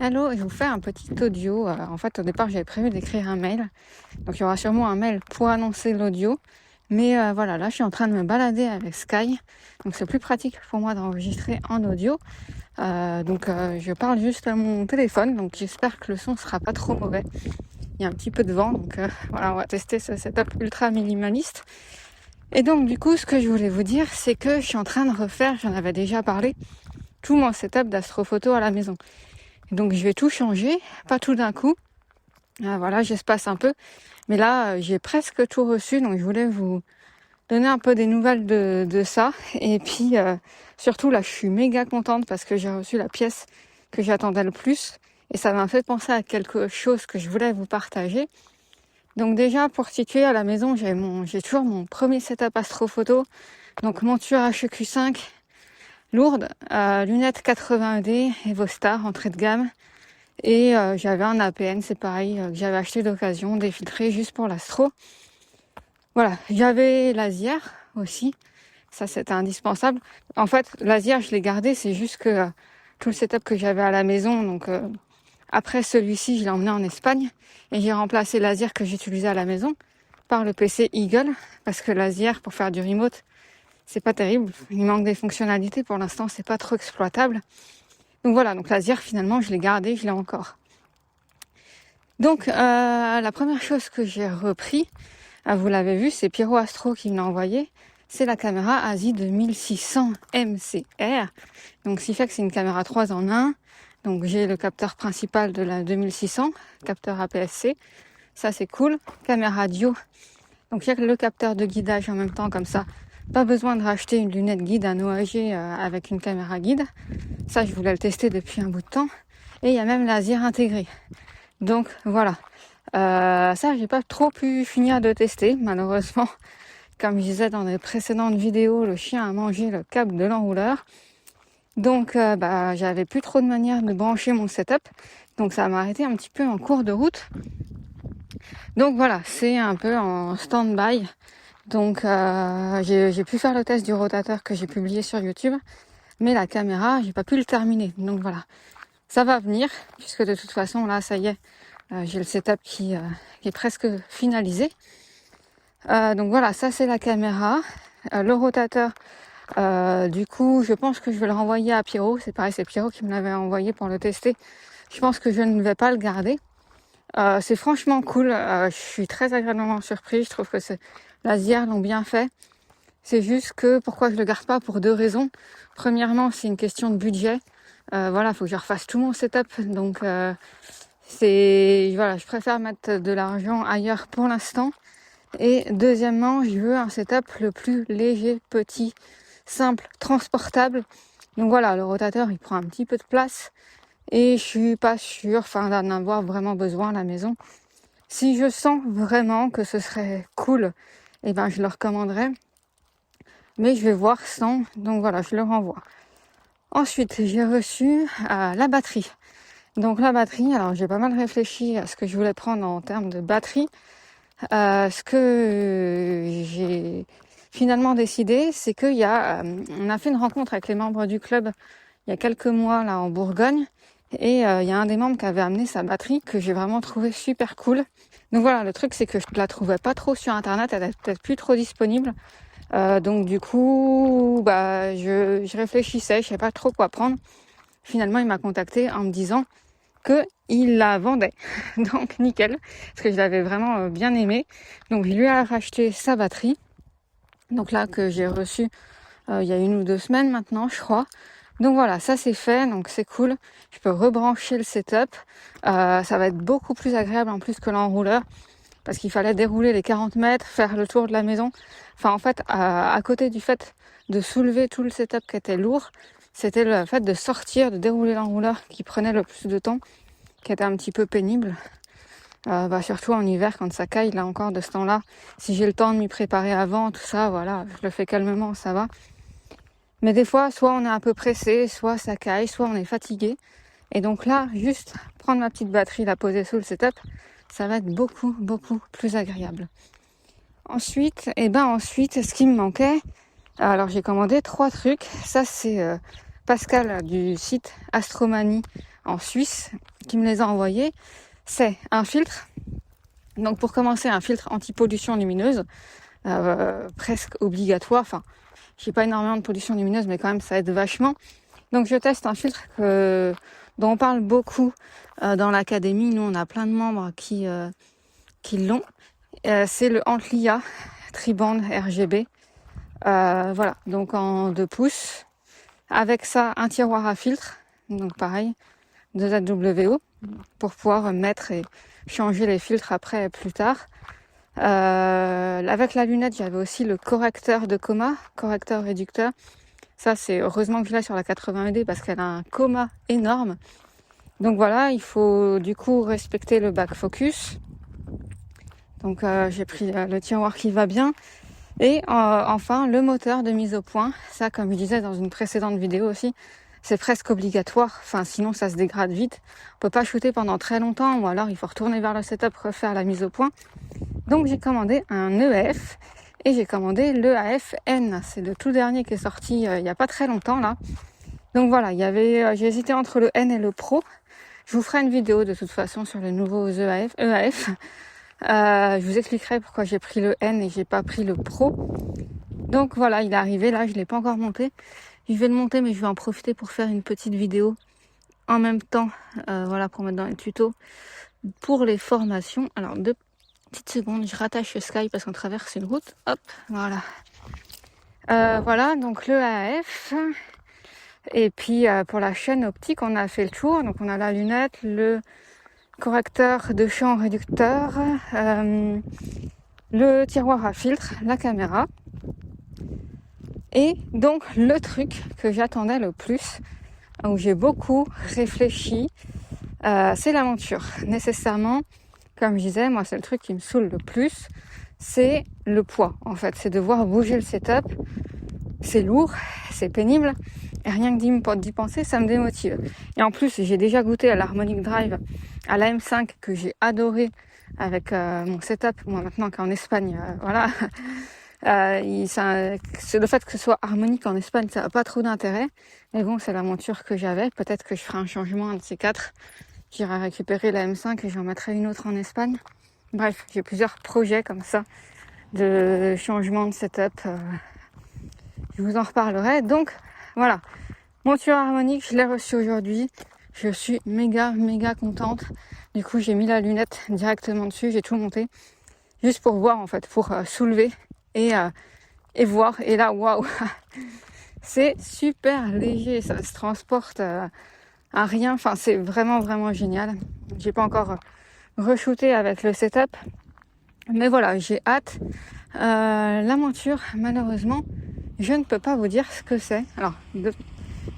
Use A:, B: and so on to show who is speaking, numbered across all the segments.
A: Hello, je vous fais un petit audio. En fait, au départ, j'avais prévu d'écrire un mail. Donc, il y aura sûrement un mail pour annoncer l'audio. Mais voilà, là, je suis en train de me balader avec Sky. Donc, c'est plus pratique pour moi d'enregistrer en audio. Je parle juste à mon téléphone. Donc, j'espère que le son sera pas trop mauvais. Il y a un petit peu de vent. Donc, voilà, on va tester ce setup ultra minimaliste. Et donc, du coup, ce que je voulais vous dire, c'est que je suis en train de refaire, j'en avais déjà parlé, tout mon setup d'astrophoto à la maison. Donc je vais tout changer, pas tout d'un coup. Voilà, j'espace un peu. Mais là, j'ai presque tout reçu, donc je voulais vous donner un peu des nouvelles de ça. Et puis, surtout là, je suis méga contente parce que j'ai reçu la pièce que j'attendais le plus. Et ça m'a fait penser à quelque chose que je voulais vous partager. Donc déjà, pour situer à la maison, j'ai toujours mon premier setup astrophoto. Donc monture HEQ5 lourde, lunettes 80D, Evostar, entrée de gamme. Et j'avais un APN, c'est pareil, que j'avais acheté d'occasion, défiltré juste pour l'astro. Voilà, j'avais l'Asier aussi, ça c'était indispensable. En fait, l'Asier, je l'ai gardé, c'est juste que tout le setup que j'avais à la maison, donc après celui-ci, je l'ai emmené en Espagne et j'ai remplacé l'Asier que j'utilisais à la maison par le PC Eagle, parce que l'Asier, pour faire du remote, c'est pas terrible, il manque des fonctionnalités, pour l'instant c'est pas trop exploitable. Donc voilà, donc l'Asier finalement je l'ai gardé, je l'ai encore. Donc la première chose que j'ai repris, vous l'avez vu, c'est Pyro Astro qui me l'a envoyé, c'est la caméra ASI 2600 MCR. Donc ce qui fait que c'est une caméra 3 en 1. Donc j'ai le capteur principal de la 2600, capteur APS-C, ça c'est cool. Caméra radio, donc il y a le capteur de guidage en même temps comme ça. Pas besoin de racheter une lunette guide, un OAG avec une caméra guide. Ça, je voulais le tester depuis un bout de temps. Et il y a même l'Asier intégré. Donc voilà. Ça, j'ai pas trop pu finir de tester, malheureusement. Comme je disais dans les précédentes vidéos, le chien a mangé le câble de l'enrouleur. Donc j'avais plus trop de manière de brancher mon setup. Donc ça m'a arrêté un petit peu en cours de route. Donc voilà, c'est un peu en stand-by. Donc j'ai pu faire le test du rotateur que j'ai publié sur YouTube, mais la caméra, j'ai pas pu le terminer. Donc voilà, ça va venir, puisque de toute façon là, ça y est, j'ai le setup qui est presque finalisé. Donc voilà, ça c'est la caméra. Le rotateur, du coup, je pense que je vais le renvoyer à Pyro. C'est pareil, c'est Pyro qui me l'avait envoyé pour le tester. Je pense que je ne vais pas le garder. C'est franchement cool, je suis très agréablement surprise, je trouve que l'Asier l'ont bien fait. C'est juste que pourquoi je le garde pas, pour deux raisons. Premièrement, c'est une question de budget. Voilà, faut que je refasse tout mon setup, donc voilà, je préfère mettre de l'argent ailleurs pour l'instant. Et deuxièmement, je veux un setup le plus léger, petit, simple, transportable. Donc voilà, le rotateur il prend un petit peu de place. Et je suis pas sûre d'en avoir vraiment besoin à la maison. Si je sens vraiment que ce serait cool, je le recommanderais. Mais je vais voir sans, donc voilà, je le renvoie. Ensuite, j'ai reçu la batterie. Donc la batterie, alors j'ai pas mal réfléchi à ce que je voulais prendre en termes de batterie. Ce que j'ai finalement décidé, c'est on a fait une rencontre avec les membres du club il y a quelques mois là en Bourgogne. Et il y a un des membres qui avait amené sa batterie que j'ai vraiment trouvé super cool. Donc voilà, le truc c'est que je la trouvais pas trop sur internet, elle est peut-être plus trop disponible. Donc du coup, je réfléchissais, je savais pas trop quoi prendre. Finalement, il m'a contacté en me disant que il la vendait. Donc nickel, parce que je l'avais vraiment bien aimé. Donc je lui ai racheté sa batterie. Donc là que j'ai reçu il y a 1 ou 2 semaines maintenant, je crois. Donc voilà, ça c'est fait, donc c'est cool. Je peux rebrancher le setup. Ça va être beaucoup plus agréable en plus que l'enrouleur, parce qu'il fallait dérouler les 40 mètres, faire le tour de la maison. Enfin en fait, à côté du fait de soulever tout le setup qui était lourd, c'était le fait de sortir, de dérouler l'enrouleur qui prenait le plus de temps, qui était un petit peu pénible. Surtout en hiver quand ça caille, là encore de ce temps-là. Si j'ai le temps de m'y préparer avant, tout ça, voilà, je le fais calmement, ça va. Mais des fois, soit on est un peu pressé, soit ça caille, soit on est fatigué. Et donc là, juste prendre ma petite batterie, la poser sous le setup, ça va être beaucoup, beaucoup plus agréable. Ensuite, ce qui me manquait, alors j'ai commandé 3 trucs. Ça, c'est Pascal du site Astromanie en Suisse qui me les a envoyés. C'est un filtre. Donc pour commencer, un filtre anti-pollution lumineuse, presque obligatoire. Enfin, j'ai pas énormément de pollution lumineuse, mais quand même ça aide vachement. Donc je teste un filtre dont on parle beaucoup dans l'académie. Nous, on a plein de membres qui l'ont. C'est le Antlia Triband RGB. Voilà, donc en 2 pouces. Avec ça, un tiroir à filtre. Donc pareil, 2ZWO pour pouvoir mettre et changer les filtres après plus tard. Avec la lunette, j'avais aussi le correcteur de coma, correcteur réducteur. Ça, c'est heureusement que je l'ai sur la 80D parce qu'elle a un coma énorme. Donc voilà, il faut du coup respecter le back focus. Donc j'ai pris le tiroir qui va bien. Et enfin, le moteur de mise au point. Ça, comme je disais dans une précédente vidéo aussi, c'est presque obligatoire. Enfin, sinon ça se dégrade vite. On peut pas shooter pendant très longtemps ou alors il faut retourner vers le setup, refaire la mise au point. Donc j'ai commandé un EF et j'ai commandé l'EAF N. C'est le tout dernier qui est sorti il y a pas très longtemps là. Donc voilà, j'ai hésité entre le N et le Pro. Je vous ferai une vidéo de toute façon sur les nouveaux EAF. Je vous expliquerai pourquoi j'ai pris le N et j'ai pas pris le Pro. Donc voilà, il est arrivé là, je l'ai pas encore monté. Je vais le monter, mais je vais en profiter pour faire une petite vidéo en même temps, voilà, pour mettre dans les tutos pour les formations. Alors 2 petites secondes, je rattache Sky parce qu'on traverse une route. Hop, voilà. Voilà, donc le AF. Et puis pour la chaîne optique, on a fait le tour. Donc on a la lunette, le correcteur de champ réducteur, le tiroir à filtre, la caméra. Et donc le truc que j'attendais le plus, où j'ai beaucoup réfléchi, c'est la monture. Nécessairement, comme je disais, moi c'est le truc qui me saoule le plus, c'est le poids en fait. C'est devoir bouger le setup, c'est lourd, c'est pénible, et rien que d'y penser, ça me démotive. Et en plus, j'ai déjà goûté à l'Harmonic Drive, à la M5 que j'ai adoré avec mon setup, moi maintenant qu'en Espagne, voilà. C'est le fait que ce soit harmonique en Espagne, ça n'a pas trop d'intérêt. Mais bon, c'est la monture que j'avais. Peut-être que je ferai un changement, un de ces 4. J'irai récupérer la M5 et j'en mettrai une autre en Espagne. Bref, j'ai plusieurs projets comme ça de changement de setup. Je vous en reparlerai. Donc, voilà. Monture harmonique, je l'ai reçue aujourd'hui. Je suis méga contente. Du coup, j'ai mis la lunette directement dessus. J'ai tout monté. Juste pour voir, en fait, pour soulever. Et voir, et là, waouh, c'est super léger, ça se transporte à rien, enfin c'est vraiment génial. J'ai pas encore re-shooté avec le setup, mais voilà, j'ai hâte. La monture, malheureusement, je ne peux pas vous dire ce que c'est. Alors, je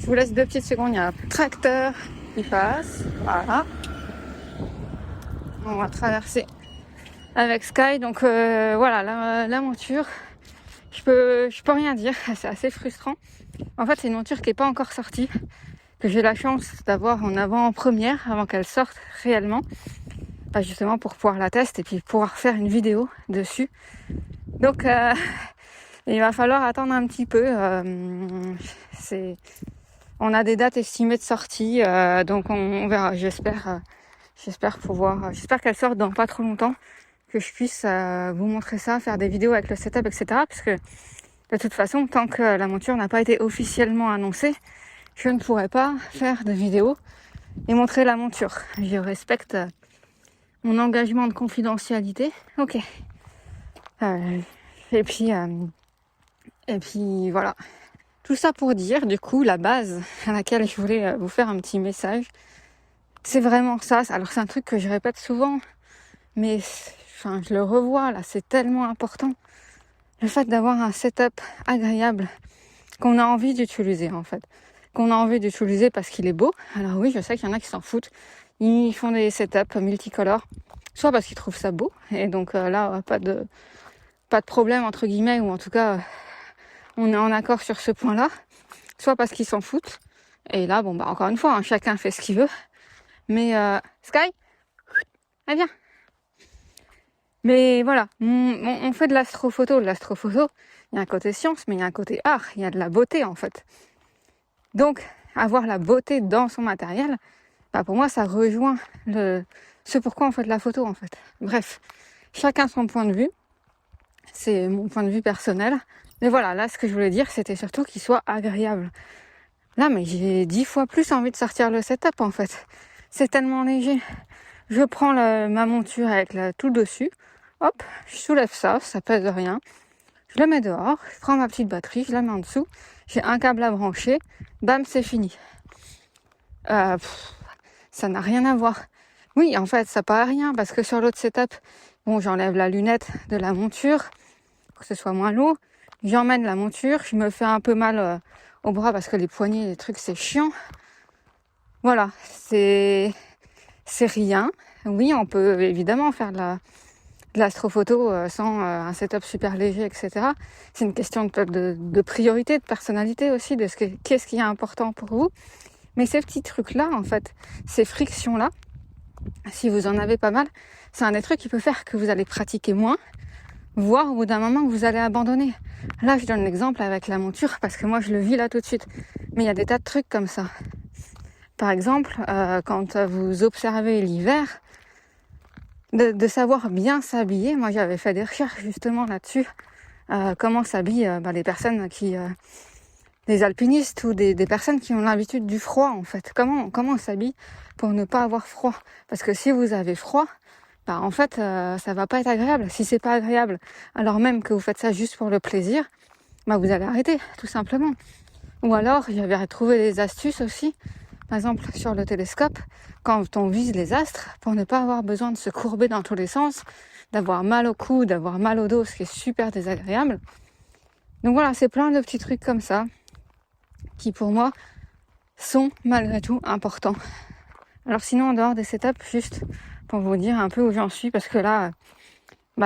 A: vous laisse 2 petites secondes, il y a un tracteur qui passe, voilà. On va traverser avec Sky, donc voilà, la monture. Je peux rien dire, c'est assez frustrant. En fait, c'est une monture qui n'est pas encore sortie, que j'ai la chance d'avoir en avant-première, avant qu'elle sorte réellement. Bah, justement pour pouvoir la tester et puis pouvoir faire une vidéo dessus. Donc, il va falloir attendre un petit peu. On a des dates estimées de sortie, donc on verra. J'espère qu'elle sorte dans pas trop longtemps, que je puisse vous montrer ça, faire des vidéos avec le setup, etc. Parce que de toute façon, tant que la monture n'a pas été officiellement annoncée, je ne pourrai pas faire de vidéo et montrer la monture. Je respecte mon engagement de confidentialité. Ok. Et puis voilà. Tout ça pour dire, du coup, la base à laquelle je voulais vous faire un petit message, c'est vraiment ça. Alors c'est un truc que je répète souvent, mais je le revois là, c'est tellement important. Le fait d'avoir un setup agréable qu'on a envie d'utiliser en fait. Qu'on a envie d'utiliser parce qu'il est beau. Alors oui, je sais qu'il y en a qui s'en foutent. Ils font des setups multicolores, soit parce qu'ils trouvent ça beau, et donc là, pas de problème entre guillemets, ou en tout cas, on est en accord sur ce point-là, soit parce qu'ils s'en foutent. Et là, bon, bah encore une fois, chacun fait ce qu'il veut. Mais Sky, allez viens. Mais voilà, on fait de l'astrophoto. L'astrophoto, il y a un côté science, mais il y a un côté art. Il y a de la beauté en fait. Donc, avoir la beauté dans son matériel, pour moi ça rejoint ce pourquoi on fait de la photo en fait. Bref, chacun son point de vue, c'est mon point de vue personnel. Mais voilà, là ce que je voulais dire c'était surtout qu'il soit agréable. Là mais j'ai 10 fois plus envie de sortir le setup en fait. C'est tellement léger. Je prends ma monture avec tout dessus, hop, je soulève ça pèse rien. Je le mets dehors, je prends ma petite batterie, je la mets en dessous, j'ai un câble à brancher, bam, c'est fini. Ça n'a rien à voir. Oui, en fait, ça paraît rien, parce que sur l'autre setup, bon, j'enlève la lunette de la monture, pour que ce soit moins lourd, j'emmène la monture, je me fais un peu mal au bras, parce que les poignets, les trucs, c'est chiant. Voilà, c'est rien. Oui, on peut évidemment faire de l'astrophoto sans un setup super léger, etc. C'est une question de priorité, de personnalité aussi, de qu'est-ce qui est important pour vous. Mais ces petits trucs-là, en fait, ces frictions-là, si vous en avez pas mal, c'est un des trucs qui peut faire que vous allez pratiquer moins, voire au bout d'un moment que vous allez abandonner. Là, je donne l'exemple avec la monture parce que moi, je le vis là tout de suite. Mais il y a des tas de trucs comme ça. Par exemple, quand vous observez l'hiver, de savoir bien s'habiller. Moi, j'avais fait des recherches justement là-dessus. Comment s'habillent les personnes des alpinistes ou des personnes qui ont l'habitude du froid en fait. Comment on s'habille pour ne pas avoir froid. Parce que si vous avez froid, en fait, ça va pas être agréable. Si c'est pas agréable, alors même que vous faites ça juste pour le plaisir, vous allez arrêter, tout simplement. Ou alors, j'avais trouvé des astuces aussi. Par exemple, sur le télescope, quand on vise les astres, pour ne pas avoir besoin de se courber dans tous les sens, d'avoir mal au cou, d'avoir mal au dos, ce qui est super désagréable. Donc voilà, c'est plein de petits trucs comme ça qui, pour moi, sont malgré tout importants. Alors sinon, en dehors des setups, juste pour vous dire un peu où j'en suis, parce que là,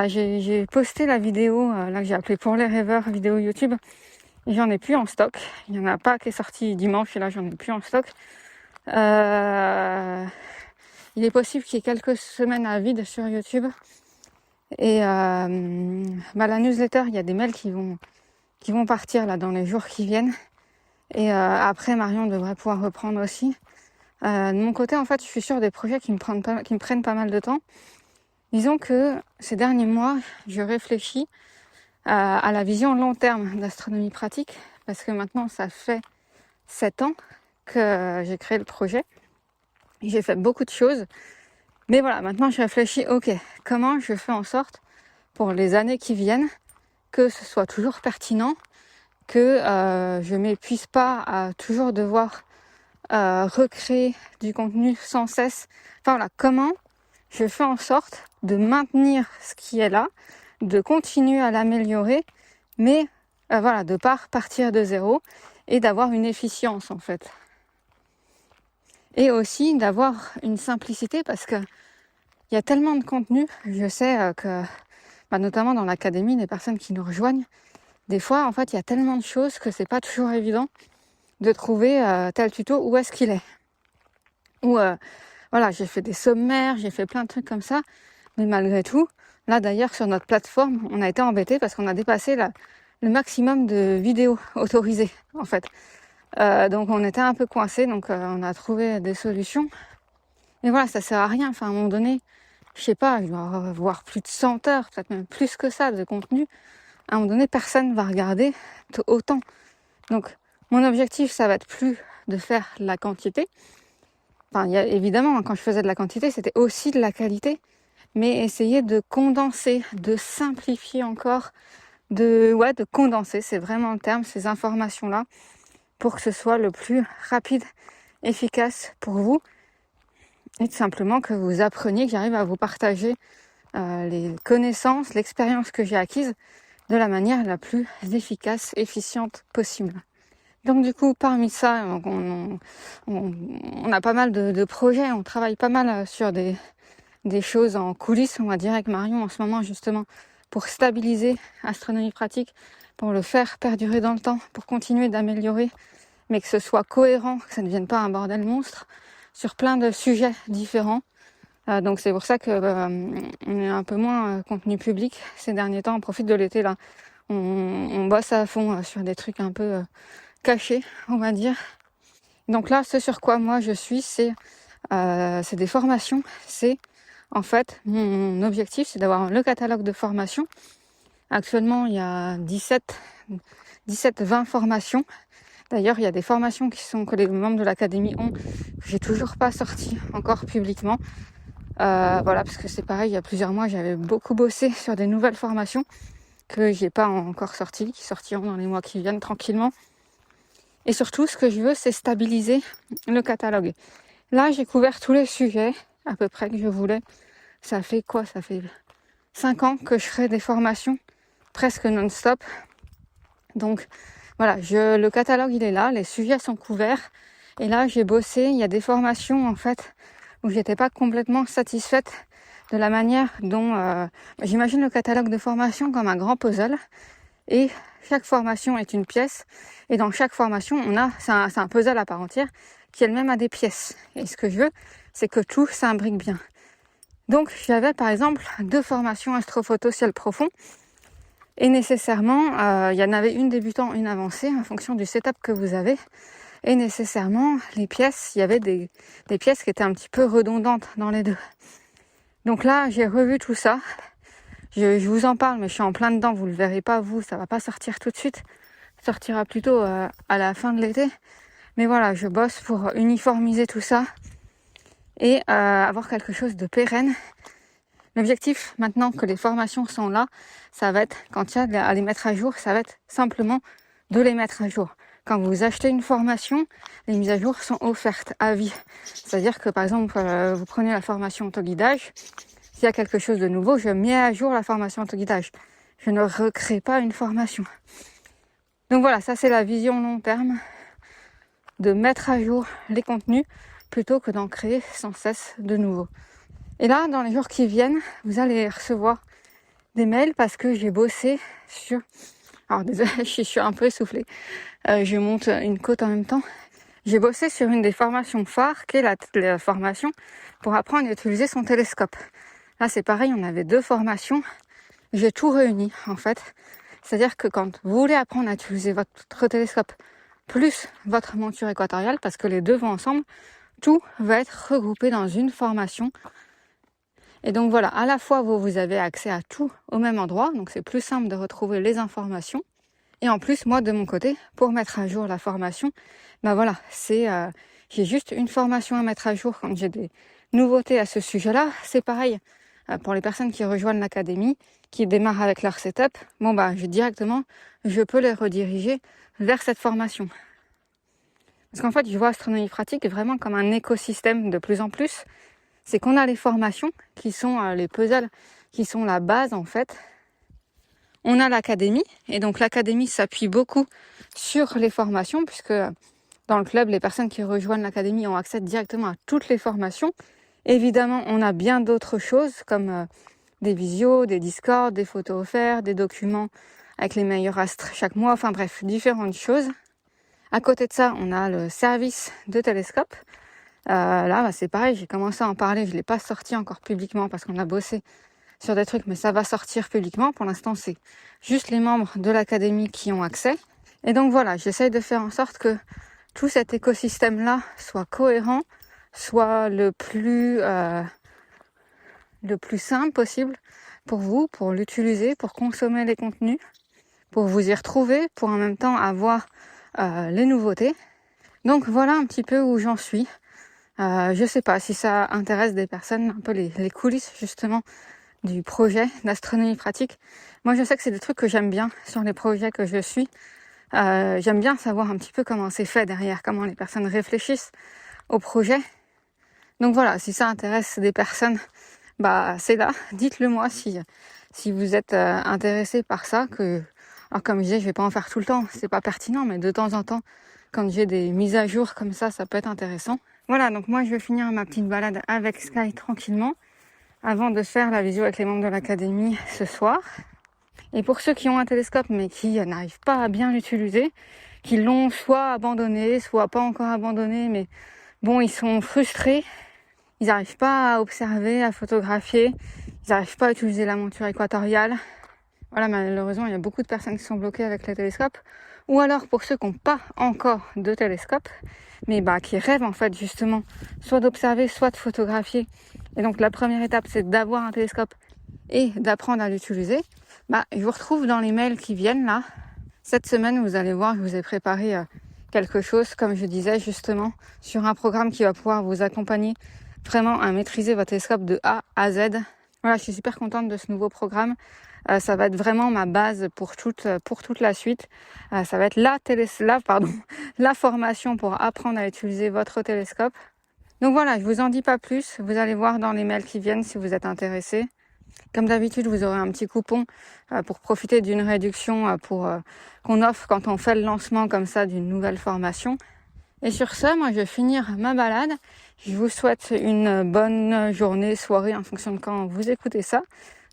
A: j'ai posté la vidéo là que j'ai appelée Pour les rêveurs, vidéo YouTube, et j'en ai plus en stock. Il n'y en a pas qui est sorti dimanche, et là, j'en ai plus en stock. Il est possible qu'il y ait quelques semaines à vide sur YouTube. Et la newsletter, il y a des mails qui vont partir là dans les jours qui viennent. Et après, Marion devrait pouvoir reprendre aussi. De mon côté, en fait, je suis sur des projets qui me prennent pas mal de temps. Disons que ces derniers mois, je réfléchis à la vision long terme d'astronomie pratique, parce que maintenant, ça fait 7 ans que j'ai créé le projet. J'ai fait beaucoup de choses. Mais voilà, maintenant je réfléchis, ok, comment je fais en sorte pour les années qui viennent que ce soit toujours pertinent, que je m'épuise pas à toujours devoir recréer du contenu sans cesse. Enfin voilà, comment je fais en sorte de maintenir ce qui est là, de continuer à l'améliorer, mais de pas repartir de zéro et d'avoir une efficience en fait. Et aussi d'avoir une simplicité parce que il y a tellement de contenu. Je sais que, notamment dans l'académie, les personnes qui nous rejoignent, des fois, en fait, il y a tellement de choses que c'est pas toujours évident de trouver tel tuto où est-ce qu'il est. Ou j'ai fait des sommaires, j'ai fait plein de trucs comme ça, mais malgré tout, là d'ailleurs sur notre plateforme, on a été embêtés parce qu'on a dépassé le maximum de vidéos autorisées, en fait. Donc on était un peu coincés, donc on a trouvé des solutions. Mais voilà, ça sert à rien. Enfin, à un moment donné, je sais pas, je dois avoir plus de 100 heures, peut-être même plus que ça de contenu. À un moment donné, personne va regarder autant. Donc, mon objectif, ça va être plus de faire la quantité. Enfin, évidemment, quand je faisais de la quantité, c'était aussi de la qualité. Mais essayer de condenser, de simplifier encore, de condenser, c'est vraiment le terme, ces informations-là, pour que ce soit le plus rapide, efficace pour vous. Et tout simplement que vous appreniez, que j'arrive à vous partager les connaissances, l'expérience que j'ai acquise de la manière la plus efficace, efficiente possible. Donc du coup, parmi ça, on a pas mal de projets, on travaille pas mal sur des choses en coulisses, on va dire, avec Marion en ce moment, justement, pour stabiliser Astronomie Pratique, pour le faire perdurer dans le temps, pour continuer d'améliorer, mais que ce soit cohérent, que ça ne devienne pas un bordel monstre, sur plein de sujets différents. Donc c'est pour ça que on est un peu moins contenu public ces derniers temps. On profite de l'été là. On bosse à fond sur des trucs un peu cachés, on va dire. Donc là, ce sur quoi moi je suis, c'est c'est des formations. C'est en fait mon objectif, c'est d'avoir le catalogue de formation. Actuellement, il y a 17-20 formations. D'ailleurs, il y a des formations que les membres de l'académie ont, que j'ai toujours pas sorti encore publiquement. Voilà, parce que c'est pareil, il y a plusieurs mois, j'avais beaucoup bossé sur des nouvelles formations que j'ai pas encore sorties, qui sortiront dans les mois qui viennent tranquillement. Et surtout, ce que je veux, c'est stabiliser le catalogue. Là, j'ai couvert tous les sujets, à peu près, que je voulais. Ça fait 5 ans que je ferai des formations presque non-stop. Donc, voilà, le catalogue, il est là, les sujets sont couverts. Et là, j'ai bossé, il y a des formations, en fait, où j'étais pas complètement satisfaite de la manière dont... j'imagine le catalogue de formation comme un grand puzzle. Et chaque formation est une pièce. Et dans chaque formation, c'est un puzzle à part entière qui elle-même a des pièces. Et ce que je veux, c'est que tout s'imbrique bien. Donc, j'avais par exemple 2 formations astrophoto ciel profond. Et nécessairement, il y en avait une débutant, une avancée, en fonction du setup que vous avez. Et nécessairement, les pièces, il y avait des pièces qui étaient un petit peu redondantes dans les deux. Donc là, j'ai revu tout ça. Je vous en parle, mais je suis en plein dedans. Vous le verrez pas, vous, ça va pas sortir tout de suite. Ça sortira plutôt à la fin de l'été. Mais voilà, je bosse pour uniformiser tout ça et avoir quelque chose de pérenne. L'objectif, maintenant que les formations sont là, ça va être, quand il y a à les mettre à jour, ça va être simplement de les mettre à jour. Quand vous achetez une formation, les mises à jour sont offertes à vie. C'est-à-dire que, par exemple, vous prenez la formation autoguidage, s'il y a quelque chose de nouveau, je mets à jour la formation autoguidage. Je ne recrée pas une formation. Donc voilà, ça c'est la vision long terme, de mettre à jour les contenus plutôt que d'en créer sans cesse de nouveaux. Et là, dans les jours qui viennent, vous allez recevoir des mails parce que j'ai bossé sur... Alors désolé, je suis un peu essoufflée. Je monte une côte en même temps. J'ai bossé sur une des formations phares, qui est la formation pour apprendre à utiliser son télescope. Là, c'est pareil, on avait 2 formations. J'ai tout réuni, en fait. C'est-à-dire que quand vous voulez apprendre à utiliser votre télescope plus votre monture équatoriale, parce que les deux vont ensemble, tout va être regroupé dans une formation. Et donc voilà, à la fois vous avez accès à tout au même endroit, donc c'est plus simple de retrouver les informations. Et en plus, moi de mon côté, pour mettre à jour la formation, voilà, j'ai juste une formation à mettre à jour quand j'ai des nouveautés à ce sujet-là. C'est pareil pour les personnes qui rejoignent l'académie, qui démarrent avec leur setup. Je peux les rediriger vers cette formation. Parce qu'en fait, je vois astronomie pratique vraiment comme un écosystème de plus en plus. C'est qu'on a les formations qui sont les puzzles, qui sont la base en fait. On a l'académie, et donc l'académie s'appuie beaucoup sur les formations, puisque dans le club, les personnes qui rejoignent l'académie ont accès directement à toutes les formations. Évidemment, on a bien d'autres choses, comme des visios, des discords, des photos offertes, des documents avec les meilleurs astres chaque mois, enfin bref, différentes choses. À côté de ça, on a le service de télescope. Là, c'est pareil, j'ai commencé à en parler, je ne l'ai pas sorti encore publiquement parce qu'on a bossé sur des trucs, mais ça va sortir publiquement. Pour l'instant, c'est juste les membres de l'académie qui ont accès. Et donc voilà, j'essaye de faire en sorte que tout cet écosystème-là soit cohérent, soit le plus simple possible pour vous, pour l'utiliser, pour consommer les contenus, pour vous y retrouver, pour en même temps avoir les nouveautés. Donc voilà un petit peu où j'en suis. Je sais pas si ça intéresse des personnes, un peu les coulisses justement du projet d'astronomie pratique. Moi je sais que c'est des trucs que j'aime bien sur les projets que je suis. J'aime bien savoir un petit peu comment c'est fait derrière, comment les personnes réfléchissent au projet. Donc voilà, si ça intéresse des personnes, c'est là. Dites-le moi si vous êtes intéressé par ça. Alors comme je disais, je vais pas en faire tout le temps, c'est pas pertinent, mais de temps en temps, quand j'ai des mises à jour comme ça peut être intéressant. Voilà, donc moi je vais finir ma petite balade avec Sky tranquillement avant de faire la visio avec les membres de l'académie ce soir. Et pour ceux qui ont un télescope mais qui n'arrivent pas à bien l'utiliser, qui l'ont soit abandonné, soit pas encore abandonné, mais bon, ils sont frustrés, ils n'arrivent pas à observer, à photographier, ils n'arrivent pas à utiliser la monture équatoriale. Voilà, malheureusement, il y a beaucoup de personnes qui sont bloquées avec les télescopes. Ou alors pour ceux qui n'ont pas encore de télescope, mais qui rêvent en fait justement soit d'observer, soit de photographier. Et donc la première étape, c'est d'avoir un télescope et d'apprendre à l'utiliser. Je vous retrouve dans les mails qui viennent là. Cette semaine, vous allez voir, je vous ai préparé quelque chose, comme je disais justement, sur un programme qui va pouvoir vous accompagner vraiment à maîtriser votre télescope de A à Z. Voilà, je suis super contente de ce nouveau programme. Ça va être vraiment ma base pour toute la suite. Ça va être la formation pour apprendre à utiliser votre télescope. Donc voilà, je vous en dis pas plus. Vous allez voir dans les mails qui viennent si vous êtes intéressés. Comme d'habitude, vous aurez un petit coupon pour profiter d'une réduction qu'on offre quand on fait le lancement comme ça d'une nouvelle formation. Et sur ce, moi je vais finir ma balade. Je vous souhaite une bonne journée, soirée en fonction de quand vous écoutez ça.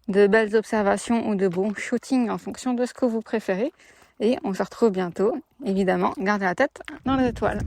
A: De belles observations ou de bons shootings en fonction de ce que vous préférez. Et on se retrouve bientôt. Évidemment, gardez la tête dans les étoiles.